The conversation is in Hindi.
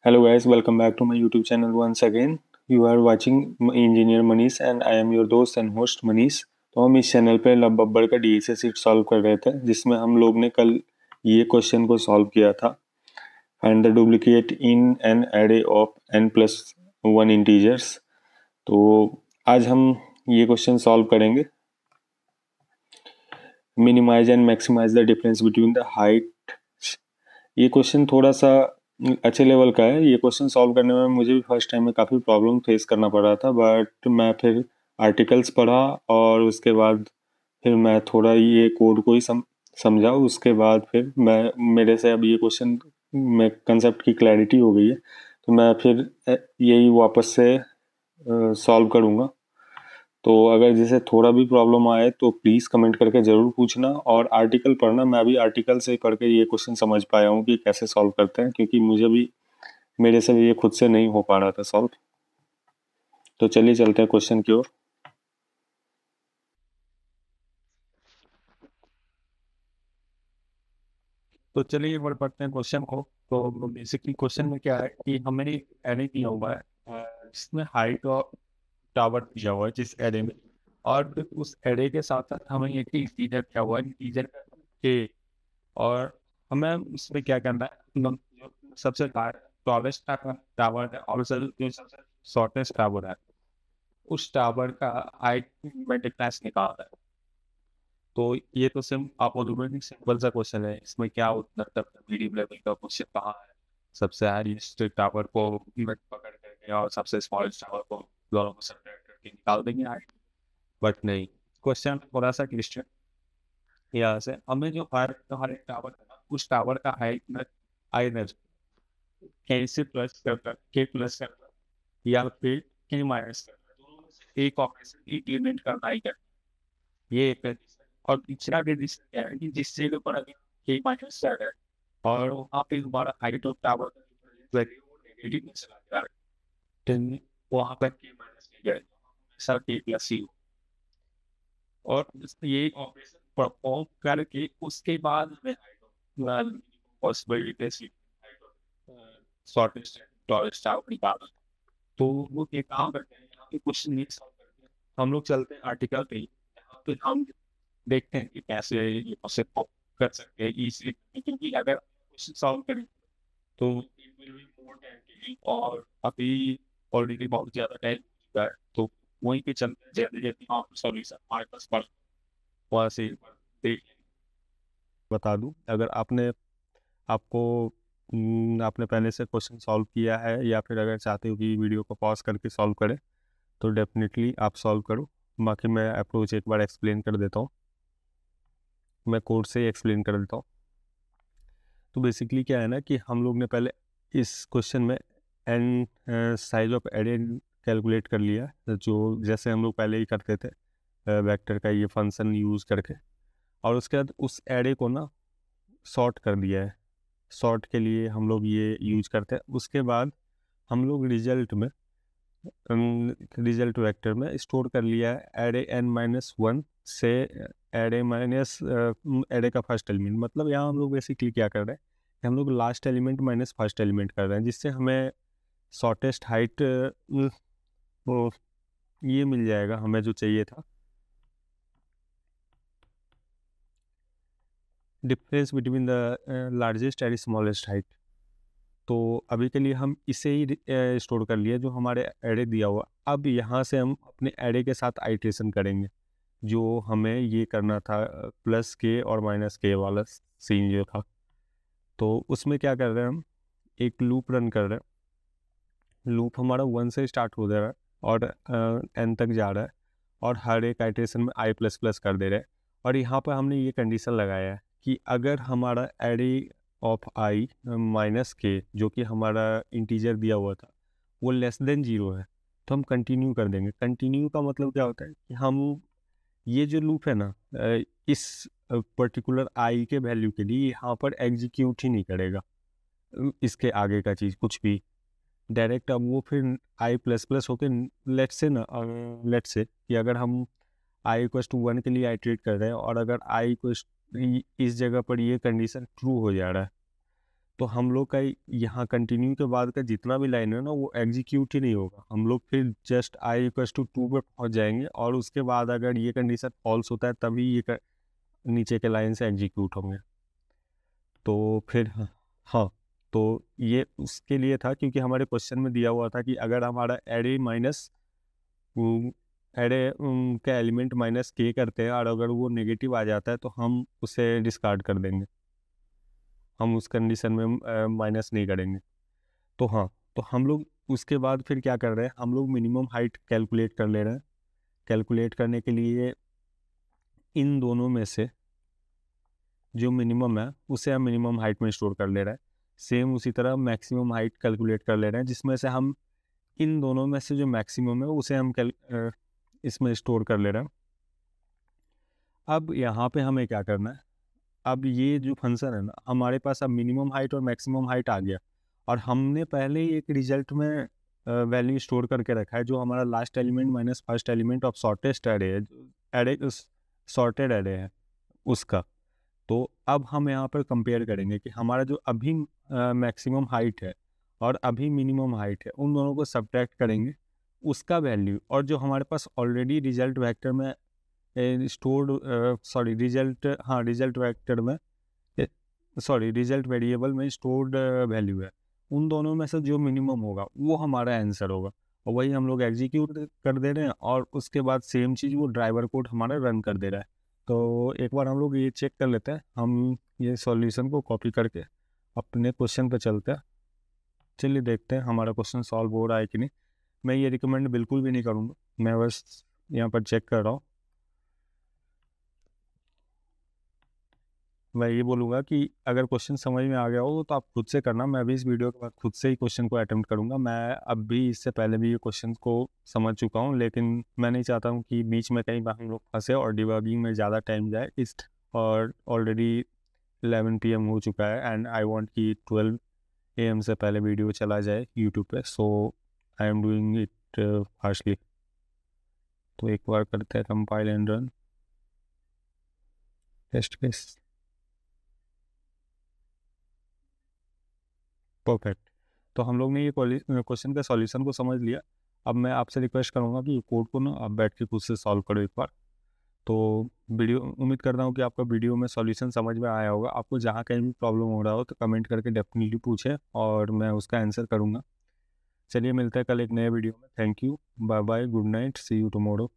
Hello guys, welcome back to my YouTube channel once again. You are watching Engineer Manish and I am your दोस्त and host Manish. तो हम इस चैनल पे लब बब्बर का डीएसए सीट सॉल्व कर रहे थे जिसमें हम लोग ने कल ये क्वेश्चन को सॉल्व किया था. Find the duplicate in an array of n+1 integers. तो आज हम ये क्वेश्चन सॉल्व करेंगे. Minimize and maximize the difference between the height. ये क्वेश्चन थोड़ा सा अच्छे लेवल का है. ये क्वेश्चन सॉल्व करने में मुझे भी फर्स्ट टाइम में काफ़ी प्रॉब्लम फेस करना पड़ रहा था, बट मैं फिर आर्टिकल्स पढ़ा और उसके बाद फिर मैं थोड़ा ये कोड को ही समझा. उसके बाद फिर मेरे से अब ये क्वेश्चन में कंसेप्ट की क्लैरिटी हो गई है, तो मैं फिर यही वापस से सॉल्व करूँगा. तो अगर जैसे थोड़ा भी प्रॉब्लम आए तो प्लीज़ कमेंट करके ज़रूर पूछना और आर्टिकल पढ़ना. मैं अभी आर्टिकल से पढ़ के ये क्वेश्चन समझ पाया हूँ कि कैसे सॉल्व करते हैं, क्योंकि मुझे भी मेरे से भी ये खुद से नहीं हो पा रहा था सॉल्व. तो चलिए चलते हैं क्वेश्चन की ओर. तो चलिए वर्ड पढ़ते हैं क्वेश्चन को. तो बेसिकली क्वेश्चन में क्या है कि हमें एरे दिया हुआ है जिसमें हाइट और टावर दिया हुआ है जिस एरे में, और फिर उस एरे के साथ साथ हमें एक इंटीजर दिया हुआ है, इंटीजर के. और हमें उसमें क्या करना है, जो सबसे टॉलेस्ट टावर है और जो सबसे शॉर्टेस्ट टावर है उस टावर का हाइट मल्टीप्लास निकालना है. तो ये तो सिर्फ आप बोलोगे सिंपल सा क्वेश्चन है, इसमें क्या मतलब मीडियम लेवल का क्वेश्चन कहाँ है. सबसे हाईएस्ट टावर को पकड़ करके और सबसे स्मॉलेस्ट टावर को दोनों को सब्ट्रैक्ट करके निकाल देंगे हाइट. बट नहीं, क्वेश्चन थोड़ा सा क्लिष्ट है. यहाँ से हमें जो हर एक टावर है ना, उस टावर का हाइट में आई के से प्लस करता के प्लस करता या फिर के माइनस करता, दोनों में से एक ऑपरेशन इंप्लीमेंट करना ही करना. ये एक कंडीशन. और तीसरा कंडीशन क्या है कि जिस जगह पर अगर के माइनस सेट है और वहाँ पे हमारा height of tower value negative में चला जा रहा है, then वहाँ पर के माइनस के जाए हमेशा के प्लस ही हो. और ये ऑपरेशन परफॉर्म करके उसके बाद हमें height of possibility shortest tallest tower निकालना. तो वो ये काम करते हैं, यहाँ पे कुछ नहीं सॉल्व करते हैं, हम लोग चलते हैं आर्टिकल पे. यहाँ पे हम देखते हैं कि कैसे ये उसे कर सकते हैं इजीली, क्योंकि अगर क्वेश्चन सॉल्व करें तो it will be more time taking, और अभी ऑलरेडी बहुत ज़्यादा टाइम हो चुका है. तो वहीं पे चलते हैं जल्दी जल्दी आप सॉल्यूशन हमारे पास पढ़ वहाँ से देख. बता दूं, अगर आपने पहले से क्वेश्चन सॉल्व किया है या फिर अगर चाहते हो कि वीडियो को पॉज करके सॉल्व करें तो डेफिनेटली आप सॉल्व करो. बाकी मैं अप्रोच एक बार एक्सप्लेन कर देता हूँ. मैं कोड से ही एक्सप्लेन कर देता हूँ. तो बेसिकली क्या है ना कि हम लोग ने पहले इस क्वेश्चन में N size of array calculate कर लिया, जो जैसे हम लोग पहले ही करते थे वेक्टर का ये फंक्शन यूज़ करके. और उसके बाद उस एरे को ना सॉर्ट कर दिया है. सॉर्ट के लिए हम लोग ये यूज करते हैं. उसके बाद हम लोग रिजल्ट वेक्टर में स्टोर कर लिया है एरे n-1 से एरे का फर्स्ट एलिमेंट. मतलब यहाँ हम लोग बेसिकली क्या कर रहे हैं कि हम लोग last element minus first element कर रहे हैं, जिससे हमें शॉर्टेस्ट हाइट ये मिल जाएगा हमें जो चाहिए था. Difference between the largest and smallest height. तो अभी के लिए हम इसे ही स्टोर कर लिए जो हमारे एरे दिया हुआ. अब यहाँ से हम अपने एरे के साथ आइट्रेशन करेंगे, जो हमें ये करना था प्लस के और माइनस के वाला सीन जो था. तो उसमें क्या कर रहे हैं, हम एक लूप रन कर रहे हैं. लूप हमारा 1 से स्टार्ट हो जा रहा है और n तक जा रहा है, और हर एक आइट्रेशन में i प्लस प्लस कर दे रहे हैं. और यहाँ पर हमने ये कंडीशन लगाया है कि अगर हमारा एरे ऑफ आई माइनस के, जो कि हमारा इंटीजर दिया हुआ था, वो लेस देन 0 है, तो हम कंटिन्यू कर देंगे. कंटिन्यू का मतलब क्या होता है कि हम ये जो लूप है ना, इस पर्टिकुलर आई के वैल्यू के लिए यहाँ पर एग्जीक्यूट ही नहीं करेगा इसके आगे का चीज़ कुछ भी डायरेक्ट. अब वो फिर आई प्लस प्लस होके लेट से कि अगर हम आई इक्वस टू 1 के लिए आइट्रेट कर रहे हैं और अगर आई इक्वस इस जगह पर ये कंडीशन ट्रू हो जा रहा है, तो हम लोग का यहाँ कंटिन्यू के बाद का जितना भी लाइन है ना वो एग्जीक्यूट ही नहीं होगा। हम लोग फिर जस्ट आई इक्वल्स टू 2 पे पहुँच जाएंगे और उसके बाद अगर ये कंडीशन फॉल्स होता है तभी नीचे के लाइन से एग्जीक्यूट होंगे। तो फिर हाँ, तो ये उसके लिए था क्योंकि हमारे क्वेश्चन में दिया हुआ था कि अगर हमारा एरे माइनस एरे का एलिमेंट माइनस के करते हैं और अगर वो नेगेटिव आ जाता है तो हम उसे डिस्कार्ड कर देंगे, हम उस कंडीशन में माइनस नहीं करेंगे। तो हाँ, तो हम लोग उसके बाद फिर क्या कर रहे हैं, हम लोग मिनिमम हाइट कैलकुलेट कर ले रहे हैं। कैलकुलेट करने के लिए इन दोनों में से जो मिनिमम है उसे हम मिनिमम हाइट में स्टोर कर ले रहे हैं। सेम उसी तरह मैक्सिमम हाइट कैलकुलेट कर ले रहे हैं जिसमें से हम इन दोनों में से जो मैक्सिमम है उसे हम इसमें स्टोर कर ले रहे हैं। अब यहाँ पे हमें क्या करना है, अब ये जो फंक्शन है ना हमारे पास अब मिनिमम हाइट और मैक्सिमम हाइट आ गया और हमने पहले ही एक रिजल्ट में वैल्यू स्टोर करके रखा है जो हमारा last element minus first element of shortest array है, एरे सॉर्टेड एरे है उसका। तो अब हम यहाँ पर कंपेयर करेंगे कि हमारा जो अभी मैक्सिमम हाइट है और अभी मिनिमम हाइट है उन दोनों को सब्ट्रैक्ट करेंगे, उसका वैल्यू और जो हमारे पास ऑलरेडी रिजल्ट वेक्टर में रिजल्ट वेरिएबल में स्टोर्ड वैल्यू है, उन दोनों में से जो मिनिमम होगा वो हमारा आंसर होगा और वही हम लोग एग्जीक्यूट कर दे रहे हैं और उसके बाद सेम चीज़ वो ड्राइवर कोड हमारा रन कर दे रहा है। तो एक बार हम लोग ये चेक कर लेते हैं, हम ये सॉल्यूशन को कॉपी करके अपने क्वेश्चन पे चलते हैं। चलिए देखते हैं हमारा क्वेश्चन सॉल्व हो रहा है कि नहीं। मैं ये रिकमेंड बिल्कुल भी नहीं करूँगा, मैं बस यहाँ पर चेक कर रहा हूँ। मैं ये बोलूँगा कि अगर क्वेश्चन समझ में आ गया हो तो आप खुद से करना, मैं भी इस वीडियो के बाद खुद से ही क्वेश्चन को अटेम्प्ट करूँगा। मैं अब भी इससे पहले भी ये क्वेश्चन को समझ चुका हूँ लेकिन मैं नहीं चाहता हूँ कि बीच में कहीं बार हम लोग फंसे और डिबगिंग में ज़्यादा टाइम जाए और ऑलरेडी 11 PM हो चुका है एंड आई वांट कि 12 AM से पहले वीडियो चला जाए यूट्यूब पे, so I am doing it fastly. तो एक बार करते हैं compile and run test case. Perfect. तो हम लोग ने ये क्वेश्चन का सॉल्यूशन को समझ लिया। अब मैं आपसे रिक्वेस्ट करूँगा कि कोड को ना आप बैठ के खुद से सॉल्व करो एक बार। तो वीडियो उम्मीद करता हूँ कि आपका वीडियो में सॉल्यूशन समझ में आया होगा। आपको जहाँ कहीं भी प्रॉब्लम हो रहा हो तो कमेंट करके डेफिनेटली पूछें और मैं उसका आंसर करूँगा। चलिए मिलते हैं कल एक नए वीडियो में। Thank you, bye bye, good night, see you tomorrow.